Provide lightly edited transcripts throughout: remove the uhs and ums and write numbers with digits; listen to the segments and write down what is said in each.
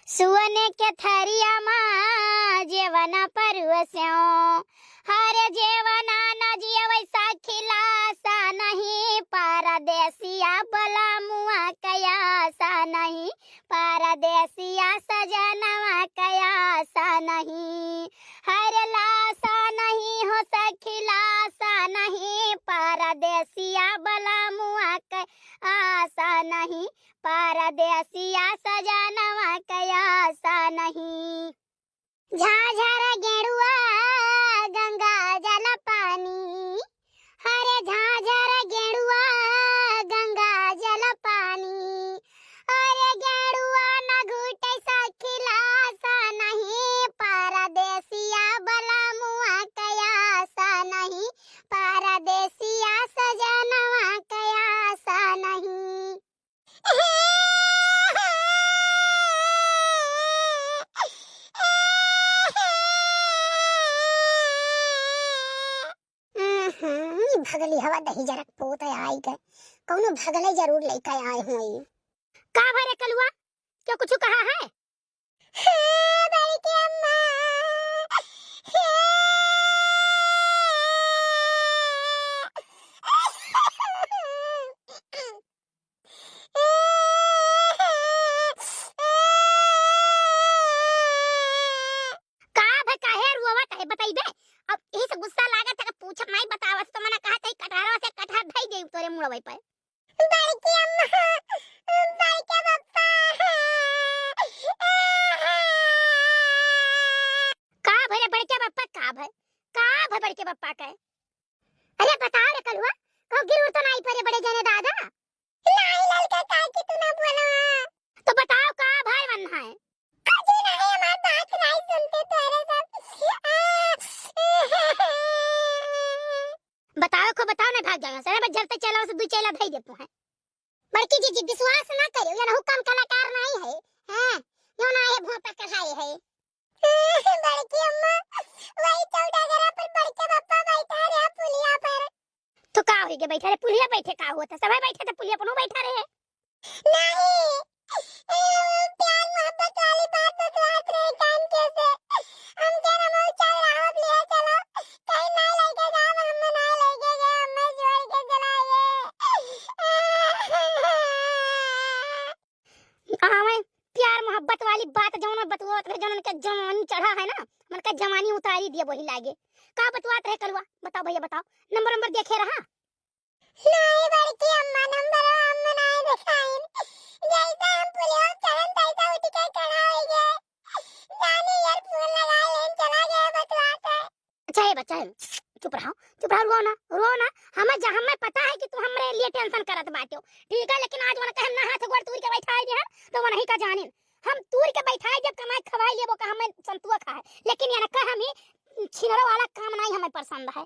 सुअने के थरिया माँ जेवना परवस्यो हर जेवना न जिया वैसा खिलासा नहीं परदेसिया बला मुआ कयासा नहीं परदेसिया सजनवा कयासा नहीं हर लासा नहीं हो सखिलासा नहीं परदेसिया बला मुआ कयासा नहीं परदेसिया सजनवा कयासा नहीं झाझर गेरुआ गंगा जल पानी हरे झाझर गेरुआ गंगा जल पानी अरे गेरुआ न घुटे सखिलासा नहीं परदेसिया बला मुआ कयासा नहीं परदेसिया सजनवा कयासा नहीं भगली हवा दही जरक पोत आई गए कौनो भगले जरूर लेके आए हुई का भरे कलुआ क्या कुछ कहा है बड़की अम्मा का भे काहे रुआवत है बताइबे अब यही से गुस्सा लागत है पूछत नहीं बतावत तो मने कहा तई कटहरवा से कटहर धई देउ तोरे मुड़वई पे बड़की अम्मा बड़के पप्पा का भरे बड़के पप्पा का भे बड़के पप्पा का अरे बताओ रे कलुआ कहो गिर तो नहीं पड़े बड़े जने दादा नहीं ललका का कि तू ना बोला तो बताओ का भाई बनना है कुछ नहीं हमार बात नहीं सुनते तेरे सब बताओ ना भाग जाएगा सरे जब तक चलाओ से दू चला धई देतो है बड़की जी विश्वास ना करियो या हुक्म कलाकार नहीं है हैं यो ना है भोपा कहाई है बड़की अम्मा वही चौड़ागरा पर बड़के पप्पा बैठा रे पुलिया पर तो का होई के बैठा रे पुलिया बैठे का होता सब बैठे तो पुलिया पर बैठा रहे नहीं प्यार मोहब्बत वाली बात बतलात रहे कान कैसे हम तेरा मुंह चल रहा ले चलो कहीं नहीं लेके जाओ हम नहीं लेके गए हमें जोड़ के चलाइए हमें प्यार मोहब्बत वाली बात जौन बतवात रहे जौन के जवानी चढ़ा है ना मन का जवानी उतारी दिए वही लागे का बतवात रहे कलवा बताओ भैया बताओ नंबर देखे रहा नहीं बड़की अम्मा नंबर हम नहीं दिखाइन जैसे हम पुलिया चलन तैसा उठ के खड़ा हो गए जाने यार फोन लगा लेन चला गया बतवाता है अच्छा है बच्चा चुप रहो रो ना हमें पता है कि तू हमरे लिए टेंशन करत बाटे ठीक है लेकिन आज वाला कहना हाथ गोड़ तूर के बैठाई दे तो वो नहीं का जाने हम तूर के बैठाई जब कमाई खवाई लेबो का हमें संतुआ खा है लेकिन यार का हमें छिनरो वाला काम नहीं हमें पसंद है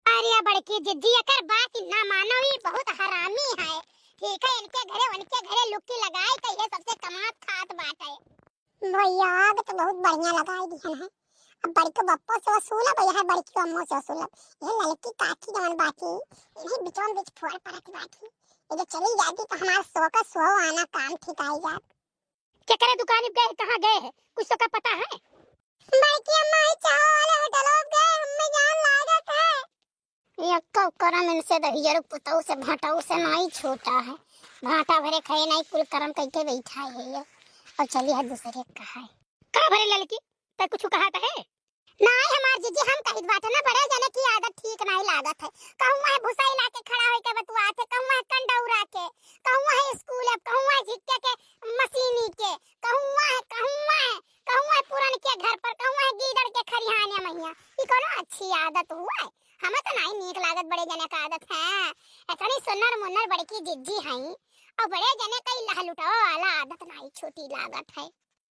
अरे बड़की जिद्दी कर बात ना मानो ही बहुत हरामी है ठीक है इनके घरे लुक्की लगाई तो ये सबसे कमात खात बात है भैया आग तो बहुत बढ़िया लगाई दिहन है अब बड़के बप्पो से वसूला भैया बड़की अम्मो से वसूला ये लड़की काठी जवन बाकी इन्हीं बिचों बीच फोड़ परत बाकी ये जो चली जाती तो हमारा 100 का 100 आना काम ठीक आई जात क्या करे दुकान गए कहां गए है कुछ तो का पता है बड़की अम्मा ही चाह वाले होटल गए हमें जान लागत है यक्का करम इनसे दहियर पुतौ से भाटाऊ से नहीं छोटा है भाटा भरे खाए नहीं कुल करम करके बैठा है ये और चली है दूसरे कहा है का भरे लड़की तै कुछ कहा है नहीं हमार जीजी हम कहित बात ना बड़े जने की आदत ठीक नहीं लागत है कहूं है भुसाई लाके खड़ा होई के बतुआते कहूं है कंडौरा के कहूं है स्कूल अब कहूं है झिक्के के मशीनी के कहूं है पुरन के घर पर कहूं है गीदड़ के खरिहाने मैया ई कोनो अच्छी आदत हुआ है हमें तो नहीं नीक लागत बड़े जने का आदत है एतनी सुनर मुन्नर बड़की जिज्जी हई और बड़े जने कई लहलुटावा वाला आदत नहीं छोटी लागत है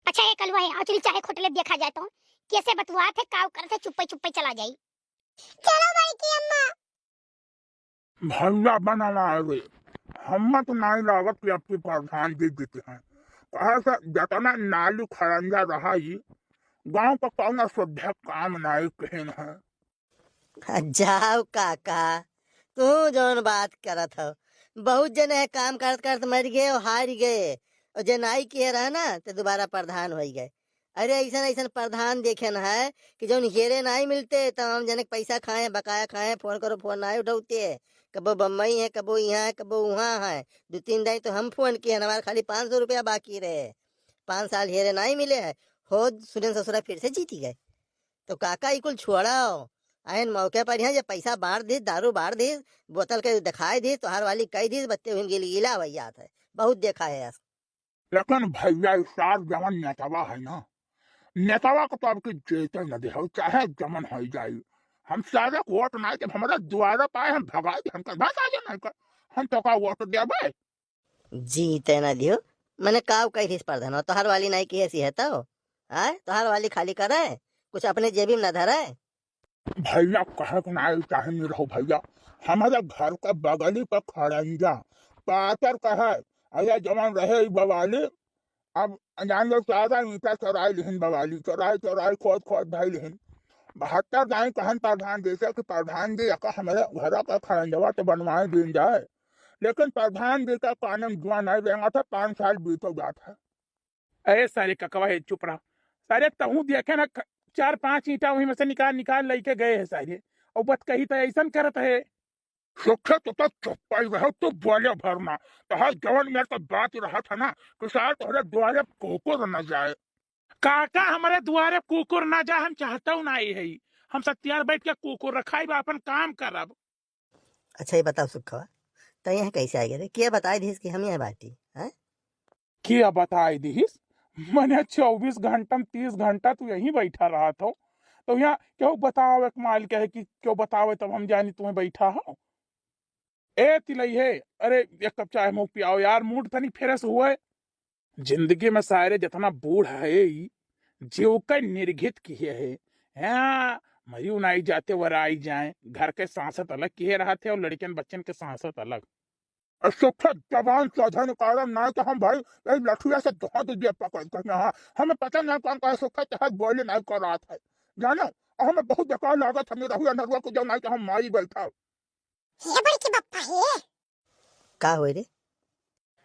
अच्छा ये कलवा है चली चाहे खोटले देखा जाए तो कैसे बतवात है काव करते चुप्पे चला जाई चलो भाई की अम्मा भैया बना रे हम तो नहीं लागत कि आपके प्रधान दे देते हैं कहा से जतना नालू खरंजा रहा ही गांव का कौन श्रद्धा काम नहीं कहन है जाओ काका तू जौन बात करत हो बहुत जने काम करत करत मर गए और हार गए और जे नाई किए रहा ना तो दोबारा प्रधान हो गए। अरे ऐसा ऐसा प्रधान देखे न है कि जो हेरे नहीं मिलते तो हम जने पैसा खाए बकाया खाए, फोन करो फोन नहीं उठाते। कबो बम्बई है, कबो यहाँ है, कबो वहाँ है। 2-3 दिन तो हम फोन किए, हमारे खाली 500 रुपया बाकी रहे। 5 साल हेरे नहीं मिले है। हो सुरेन ससुरा फिर से जीती गए। तो काका ई कुल छोड़ाओ, आयन मौके पर यहाँ जब पैसा बांट दी, दारू बांट दी, बोतल के दिखाई दी, तो हर वाली कही दी, बत्ते हुए गिला भैया है। बहुत देखा है। लेकिन भैया सार जमन नेतावा है ना, नेतावा को तो आपकी जेते न दे हो, चाहे जमन हो जाए। हम सारे वोट नहीं जब हमारा द्वारा पाए हम भगाए हम कर बस आगे नहीं कर हम तो का वोट दे भाई जीते ना दियो। मैंने काव कही थी प्रधान तो हर वाली नहीं की ऐसी है तो आय तो हर वाली खाली करे, कुछ अपने जेबी में न धरे। भैया कहे कि नहीं चाहे नहीं रहो भैया, हमारे घर के बगली पर खड़ंजा पातर कहे अरे जमन रहे ई बवाली। अब जान लो सारा ईटा चौराई लिहिन बवाली चौराई चौराई खोद खोद भाई लिहिन 72 दाई कहन प्रधान जैसे कि प्रधान जी का हमारे घर का खड़ंजवा तो बनवाए दिन जाए, लेकिन प्रधान जी का कानून जुआ नहीं देंगे था 5 साल बीतो जाता है। अरे सारे ककवा है चुप रहा। सारे तहू देखे ना 4-5 ईंटा वहीं में से निकाल निकाल लेके गए हैं सारे, और बत कही तो ऐसा करत है। सुखे तो चुप्पाई रहो तो बोले भरना तो हर जवन में तो बात रहा था ना कि शायद तुम्हारे द्वारे कोकुर न जाए। काका हमारे द्वारे कुकुर ना जा, हम चाहता हूँ ना है। हम सत्यार बैठ के कुकुर रखाई बा अपन काम करब। अच्छा ये बताओ सुखवा, तो यहाँ कैसे आ गए? क्या बताए दी कि हम यहाँ बाटी है? क्या बताई दीस, मैंने 24 घंटा 30 घंटा तू यहीं बैठा रहा था, तो यहाँ क्यों बताओ एक माल कहे कि क्यों बताओ तब हम जानी तुम्हें बैठा हो। ए तिलई है, अरे एक कप चाय मुँह पियाओ यार, मूड तनी फ्रेश हुआ है। जिंदगी में सारे जितना बूढ़ है जीव का निर्घित किए है। हाँ मरी उनाई जाते वराई जाए, घर के सांसत अलग किए रहा थे और लड़कियन बच्चन के सांसत अलग। सुखे जवान चौधरी कारण ना तो हम भाई यही लठुआ से धो दीजिए पकड़ कर। हाँ हमें पता नहीं कौन कहा सुखे तहत बोले नहीं कर रहा था जानो, और हमें बहुत बेकार लागत हमें रहुआ नरुआ को जब नहीं तो हम मारी बैठा। ये बड़के बप्पा है, का हुए रे?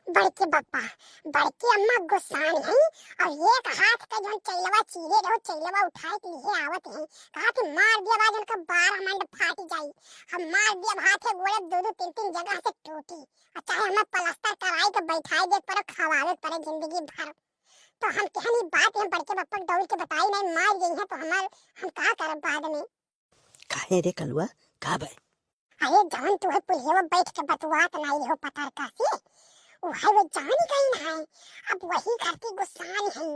बड़के बप्पा बड़की अम्मा गुस्सान है और एक हाथ का जो चैलवा चीरे रहो चैलवा उठाए के लिए आवत है। कहा कि मार दिया बाज उनका 12 मंड फाट जाई। हम मार दिया हाथे गोड़े 2-2 3-3 जगह से टूटी और चाहे हमें पलस्तर कराई के बैठाई दे पर खवावे पड़े जिंदगी भर। तो हम कहनी बात हम बड़के बप्पा दौड़ के बताई नहीं मार गई है तो हम कहा करब बाद में। काहे रे कलुआ का भाई? अरे जवन तू है पुलियो बैठ के बतवात नहीं हो पतर का से वो है वो जानी गई ना है, अब वही करती गुस्सान है।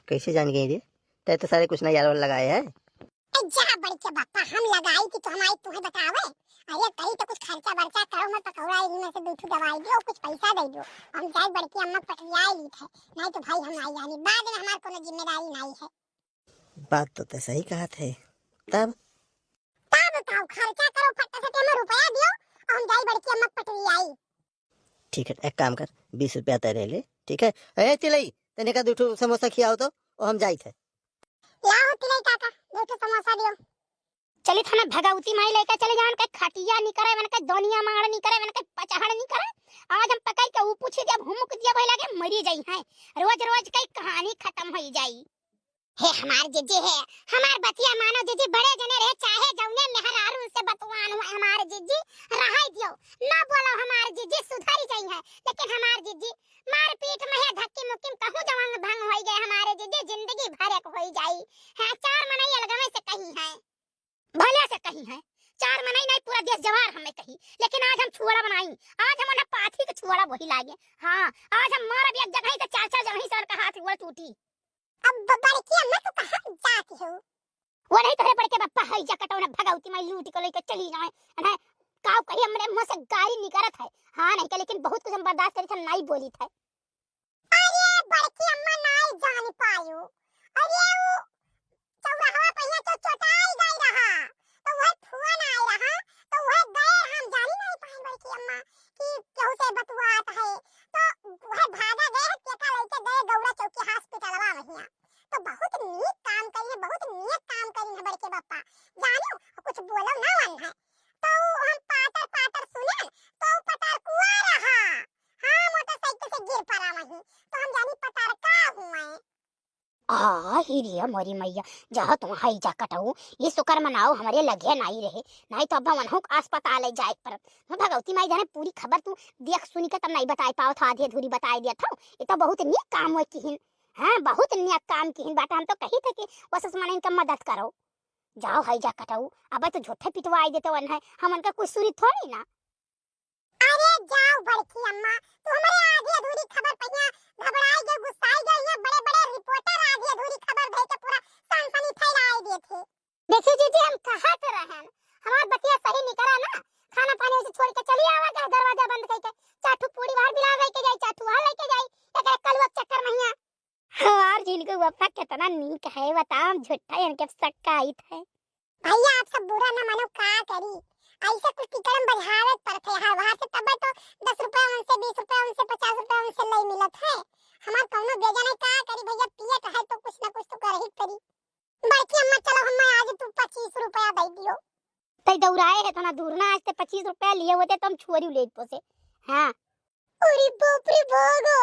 कैसे जान गई रे? ते तो सारे कुछ ना यार लगाए है। जा बड़ी के बापा हम लगाई कि तो हमारी तुम्हें बतावे। अरे कहीं तो कुछ खर्चा वर्चा करो, मैं पकौड़ा इनमें से 2 दवाई दो कुछ पैसा दे दो, हम जाए बड़की अम्मा पटरियाई ली थे। नहीं तो भाई हम आई जानी बाद में हमार कोनो जिम्मेदारी नहीं है। बात तो सही कहा थे। तब बताओ खर्चा करो फटा से हमें रुपया दियो और हम जाए बड़की अम्मा पटरियाई। ठीक है एक काम कर 20 रुपया तेरे ले, ठीक है? ए तिलई तने का 2 समोसा खियाओ तो और हम जाई थे। लाओ तिलई काका 2 समोसा दियो। चली थाना भगावती माई लेके चले जान के खटिया नहीं करे मन के दोनिया मार नहीं करे मन के पचहड़ नहीं करे। आज हम पकाई के ऊ पूछे जब हुमुक दिया भई लागे मरी जाई है, रोज रोज कई कहानी खत्म हो जाई। हे हमार जीजी है, हमार बतिया मानो जीजी बड़े जने रहे चाहे जौने मेहरारू से बतवान हुआ हमार जीजी रहाई दियो ना बोलो हमार जीजी सुधरी जाई है। लेकिन हमार जीजी मार पीट में है धक्की मुक्की कहूं जवान भंग होई गए हमारे जीजी जिंदगी भर एक होई जाई है। 4 मनाई अलगवे से कही है भले से कही है, 4 मनाई नहीं पूरा देश जवार हमें कही, लेकिन आज हम छुआड़ा बनाई, आज हम ना पाथी के छुआड़ा वही लागे। हां आज हम मारब एक जगह से 4-4 जगह से का हाथ गोड़ टूटी। अब बड़की अम्मा तो कहां जाती हो? वो नहीं तो बड़के बप्पा हई जा कटौना भगावती माई लूट के लेके चली जाए ना काव कही हमरे मुंह से गाली निकलत है। हां नहीं के लेकिन बहुत कुछ हम बर्दाश्त करी हम नहीं बोली थे। अरे बड़की अम्मा नहीं जान पायो, अरे वो चौराहा पे तो चटाई गई रहा तो वह फोन आई रहा तो वह गए हम जानी नहीं पाई बड़की अम्मा कि केहू से बतवात है तो वह भागा गए केका लेके गए गौरा चौकी हॉस्पिटलवा वहिया। तो बहुत नीक काम करी है, बहुत नीक काम करी है बड़के बप्पा जानो कुछ बोलो ना वन है। तो हम पातर पातर सुने तो पतर कुआ रहा। हां मोटरसाइकिल से गिर ही रे मोरी मैया, जहाँ तुम हई जा कटऊ ये शुक्र मनाओ हमारे लगे नहीं रहे, नहीं तो अब मनहुक अस्पताल ले जाए पर भगवती माई जाने पूरी खबर तू देख सुनी के तब नहीं बताई पाओ था, आधी अधूरी बताई दिया था। ये तो बहुत नीक काम है किहिन, हाँ बहुत नीक काम किहिन बाटा, हम तो कही थे कि बस माने इनका मदद करो। जाओ हई जा कटऊ, अब तो झूठे पिटवाई देते वन है, हमन का कोई सुनी थोड़ी ना। अरे जाओ बड़की अम्मा, तू हमारे आधी अधूरी खबर पहिया घबराई गई, गुस्साई गई, ये बड़े बड़े रिपोर्टर आधी अधूरी खबर दे के पूरा सनसनी फैलाई दिए थे। देखिए जीजी हम कहा तो रहन, हमार बतिया सही निकला ना, खाना पानी से छोड़ के चली आवा के दरवाजा बंद करके, चाटू पूरी बाहर बिला गई के जाई, चाटू वहां लेके जाई, एक एक कलवा चक्कर में हिया। हमार जिनको वफा कितना नीक है बताओ, झूठा इनके सक्का आई थे। भैया आप सब बुरा ना मानो, का करी ऐसे कुछ टिकड़म बजावे पड़ते है, वहां से तब तो 10 रुपए उनसे, 20 रुपए उनसे, 50 रुपए उनसे ले मिलत है। हमार कौनो बेजा नहीं, का करी भैया, पियत है तो कुछ ना कुछ तो कर ही करी। बड़की अम्मा चलो हम आज तू 25 रुपया दे दियो। तई दौड़ाए है तो ना दूर ना, आज ते 25 रुपया लिए होते तो हम छोरी ले पोसे। हां अरे बाप रे भागो,